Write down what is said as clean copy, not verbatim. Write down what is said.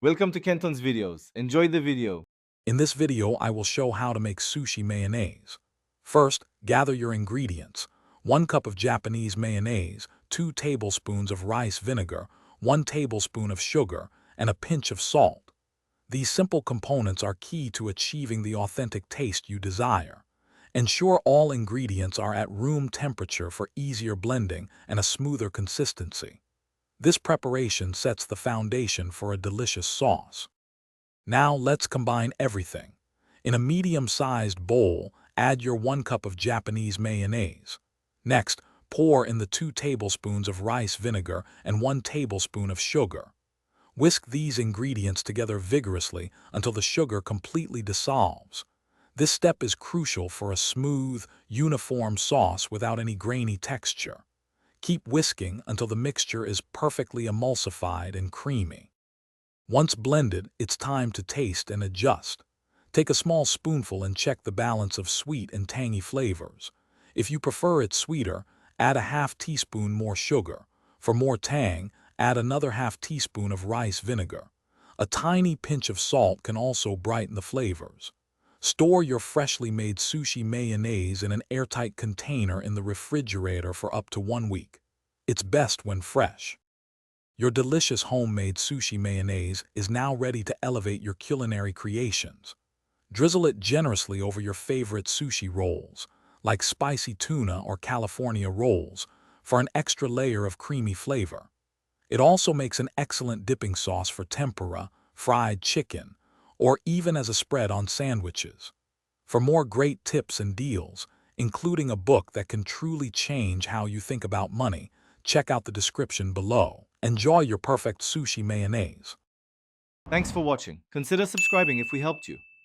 Welcome to Kenton's videos. Enjoy the video. In this video, I will show how to make sushi mayonnaise. First, gather your ingredients. 1 cup of Japanese mayonnaise, 2 tablespoons of rice vinegar, 1 tablespoon of sugar, and a pinch of salt. These simple components are key to achieving the authentic taste you desire. Ensure all ingredients are at room temperature for easier blending and a smoother consistency. This preparation sets the foundation for a delicious sauce. Now let's combine everything. In a medium-sized bowl, add your 1 cup of Japanese mayonnaise. Next, pour in the 2 tablespoons of rice vinegar and 1 tablespoon of sugar. Whisk these ingredients together vigorously until the sugar completely dissolves. This step is crucial for a smooth, uniform sauce without any grainy texture. Keep whisking until the mixture is perfectly emulsified and creamy. Once blended, it's time to taste and adjust. Take a small spoonful and check the balance of sweet and tangy flavors. If you prefer it sweeter, add a half teaspoon more sugar. For more tang, add another half teaspoon of rice vinegar. A tiny pinch of salt can also brighten the flavors. Store your freshly made sushi mayonnaise in an airtight container in the refrigerator for up to 1 week. It's best when fresh. Your delicious homemade sushi mayonnaise is now ready to elevate your culinary creations. Drizzle it generously over your favorite sushi rolls, like spicy tuna or California rolls, for an extra layer of creamy flavor. It also makes an excellent dipping sauce for tempura, fried chicken, or even as a spread on sandwiches. For more great tips and deals, including a book that can truly change how you think about money, check out the description below. Enjoy your perfect sushi mayonnaise. Thanks for watching. Consider subscribing if we helped you.